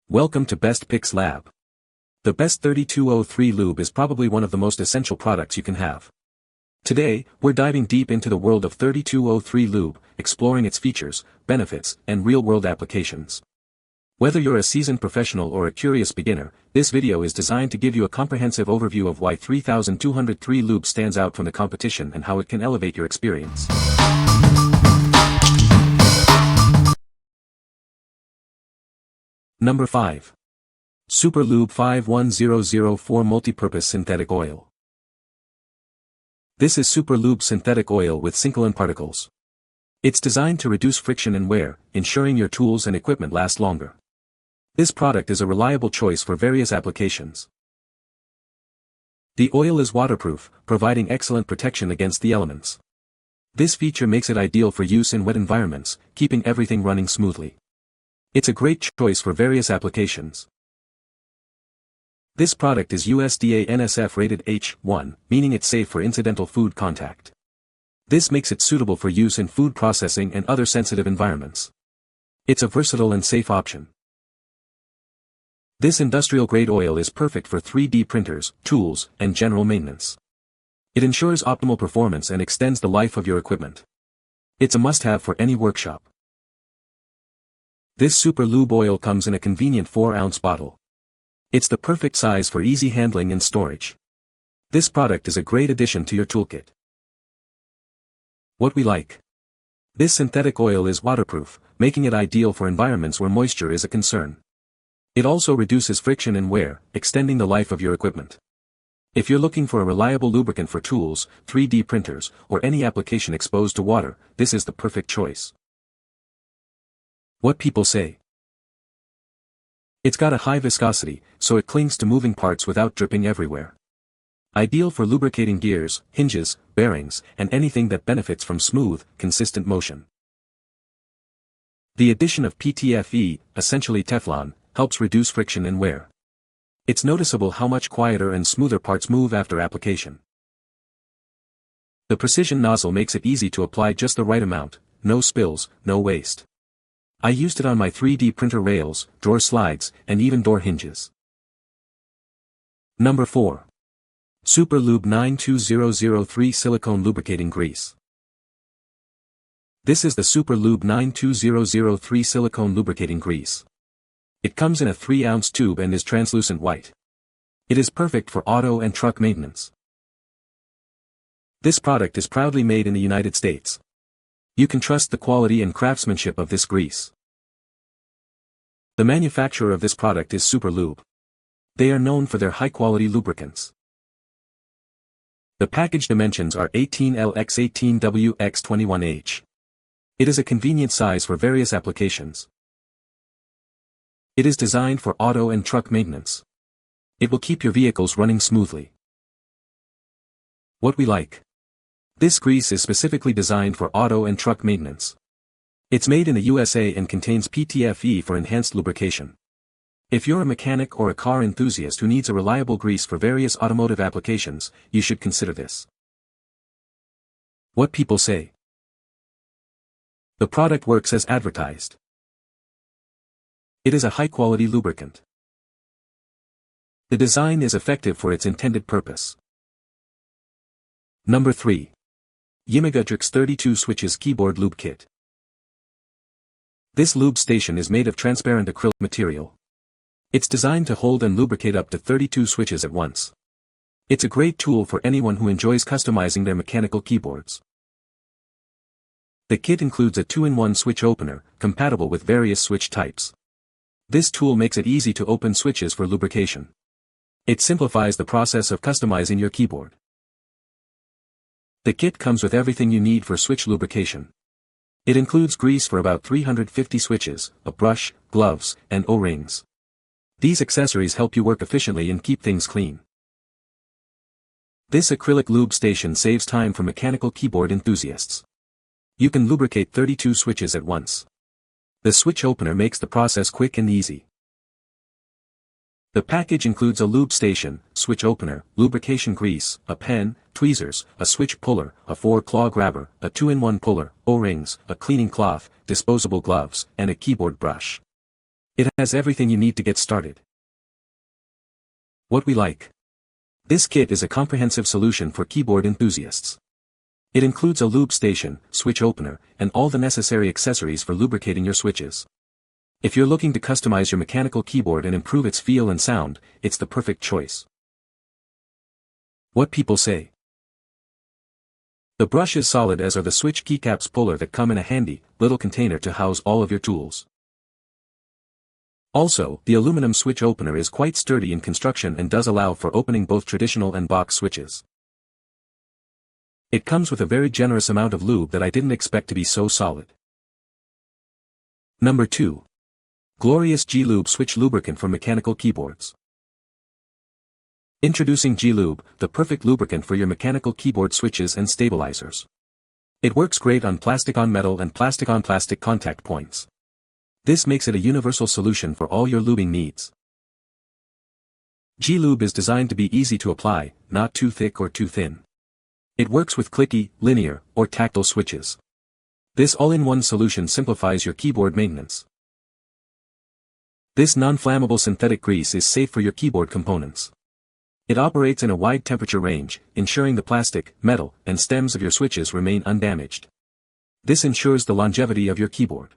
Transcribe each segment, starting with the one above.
Welcome to Best Picks Lab. The Best 3203 Lube is probably one of the most essential products you can have. Today, we're diving deep into the world of 3203 Lube, exploring its features, benefits, and real-world applications. Whether you're a seasoned professional or a curious beginner, this video is designed to give you a comprehensive overview of why 3203 Lube stands out from the competition and how it can elevate your experience. Number 5. Super Lube 51004 Multi-Purpose Synthetic Oil. This is Super Lube synthetic oil with Silicone particles. It's designed to reduce friction and wear, ensuring your tools and equipment last longer. This product is a reliable choice for various applications. The oil is waterproof, providing excellent protection against the elements. This feature makes it ideal for use in wet environments, keeping everything running smoothly. It's a great choice for various applications. This product is USDA NSF rated H1, meaning it's safe for incidental food contact. This makes it suitable for use in food processing and other sensitive environments. It's a versatile and safe option. This industrial-grade oil is perfect for 3D printers, tools, and general maintenance. It ensures optimal performance and extends the life of your equipment. It's a must-have for any workshop. This Super Lube oil comes in a convenient 4-ounce bottle. It's the perfect size for easy handling and storage. This product is a great addition to your toolkit. What we like. This synthetic oil is waterproof, making it ideal for environments where moisture is a concern. It also reduces friction and wear, extending the life of your equipment. If you're looking for a reliable lubricant for tools, 3D printers, or any application exposed to water, this is the perfect choice. What people say. It's got a high viscosity, so it clings to moving parts without dripping everywhere. Ideal for lubricating gears, hinges, bearings, and anything that benefits from smooth, consistent motion. The addition of PTFE, essentially Teflon, helps reduce friction and wear. It's noticeable how much quieter and smoother parts move after application. The precision nozzle makes it easy to apply just the right amount, no spills, no waste. I used it on my 3D printer rails, drawer slides, and even door hinges. Number 4. Super Lube 92003 Silicone Lubricating Grease. This is the Super Lube 92003 Silicone Lubricating Grease. It comes in a 3-ounce tube and is translucent white. It is perfect for auto and truck maintenance. This product is proudly made in the United States. You can trust the quality and craftsmanship of this grease. The manufacturer of this product is Super Lube. They are known for their high-quality lubricants. The package dimensions are 18L×18W×21H. It is a convenient size for various applications. It is designed for auto and truck maintenance. It will keep your vehicles running smoothly. What we like. This grease is specifically designed for auto and truck maintenance. It's made in the USA and contains PTFE for enhanced lubrication. If you're a mechanic or a car enthusiast who needs a reliable grease for various automotive applications, you should consider this. What people say. The product works as advertised. It is a high-quality lubricant. The design is effective for its intended purpose. Number 3. YIMAGUJRX 32 Switches Keyboard Lube Kit. This lube station is made of transparent acrylic material. It's designed to hold and lubricate up to 32 switches at once. It's a great tool for anyone who enjoys customizing their mechanical keyboards. The kit includes a 2-in-1 switch opener, compatible with various switch types. This tool makes it easy to open switches for lubrication. It simplifies the process of customizing your keyboard. The kit comes with everything you need for switch lubrication. It includes grease for about 350 switches, a brush, gloves, and O-rings. These accessories help you work efficiently and keep things clean. This acrylic lube station saves time for mechanical keyboard enthusiasts. You can lubricate 32 switches at once. The switch opener makes the process quick and easy. The package includes a lube station, switch opener, lubrication grease, a pen, tweezers, a switch puller, a 4-claw grabber, a 2-in-1 puller, O-rings, a cleaning cloth, disposable gloves, and a keyboard brush. It has everything you need to get started. What we like. This kit is a comprehensive solution for keyboard enthusiasts. It includes a lube station, switch opener, and all the necessary accessories for lubricating your switches. If you're looking to customize your mechanical keyboard and improve its feel and sound, it's the perfect choice. What people say. The brush is solid, as are the switch keycaps puller that come in a handy, little container to house all of your tools. Also, the aluminum switch opener is quite sturdy in construction and does allow for opening both traditional and box switches. It comes with a very generous amount of lube that I didn't expect to be so solid. Number 2. Glorious G-Lube Switch Lubricant for Mechanical Keyboards. Introducing G-Lube, the perfect lubricant for your mechanical keyboard switches and stabilizers. It works great on plastic-on-metal and plastic-on-plastic contact points. This makes it a universal solution for all your lubing needs. G-Lube is designed to be easy to apply, not too thick or too thin. It works with clicky, linear, or tactile switches. This all-in-one solution simplifies your keyboard maintenance. This non-flammable synthetic grease is safe for your keyboard components. It operates in a wide temperature range, ensuring the plastic, metal, and stems of your switches remain undamaged. This ensures the longevity of your keyboard.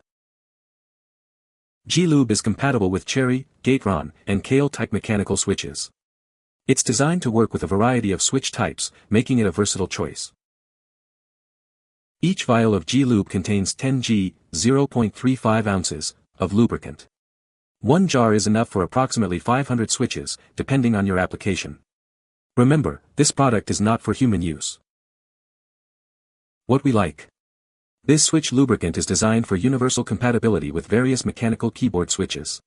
G-Lube is compatible with Cherry, Gateron, and Kale-type mechanical switches. It's designed to work with a variety of switch types, making it a versatile choice. Each vial of G-Lube contains 10 g, 0.35 ounces, of lubricant. One jar is enough for approximately 500 switches, depending on your application. Remember, this product is not for human use. What we like. This switch lubricant is designed for universal compatibility with various mechanical keyboard switches.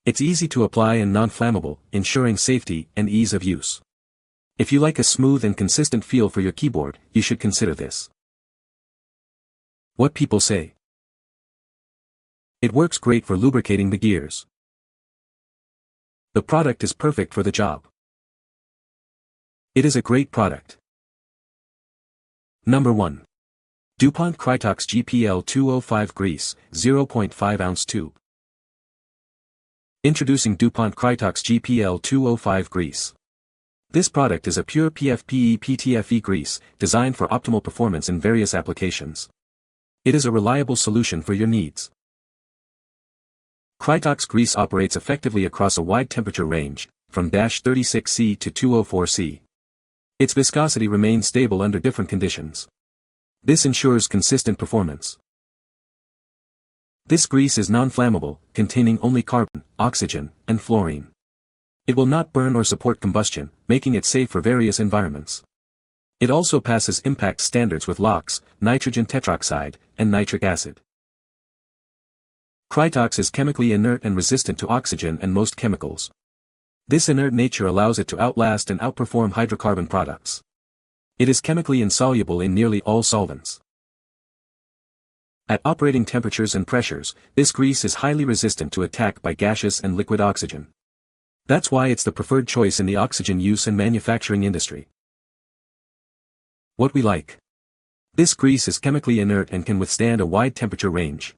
It's easy to apply and non-flammable, ensuring safety and ease of use. If you like a smooth and consistent feel for your keyboard, you should consider this. What people say. It works great for lubricating the gears. The product is perfect for the job. It is a great product. Number 1. DuPont Krytox GPL 205 Grease, 0.5 ounce tube. Introducing DuPont Krytox GPL 205 Grease. This product is a pure PFPE/PTFE grease, designed for optimal performance in various applications. It is a reliable solution for your needs. Krytox grease operates effectively across a wide temperature range, from -36°C to 204°C. Its viscosity remains stable under different conditions. This ensures consistent performance. This grease is non-flammable, containing only carbon, oxygen, and fluorine. It will not burn or support combustion, making it safe for various environments. It also passes impact standards with LOX, nitrogen tetroxide, and nitric acid. Krytox is chemically inert and resistant to oxygen and most chemicals. This inert nature allows it to outlast and outperform hydrocarbon products. It is chemically insoluble in nearly all solvents. At operating temperatures and pressures, this grease is highly resistant to attack by gaseous and liquid oxygen. That's why it's the preferred choice in the oxygen use and manufacturing industry. What we like. This grease is chemically inert and can withstand a wide temperature range.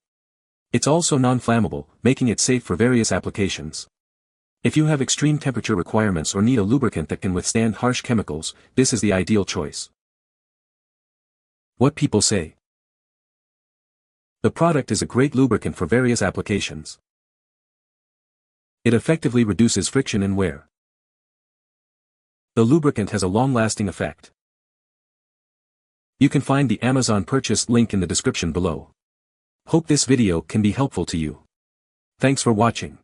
It's also non-flammable, making it safe for various applications. If you have extreme temperature requirements or need a lubricant that can withstand harsh chemicals, this is the ideal choice. What people say. The product is a great lubricant for various applications. It effectively reduces friction and wear. The lubricant has a long-lasting effect. You can find the Amazon purchase link in the description below. Hope this video can be helpful to you. Thanks for watching.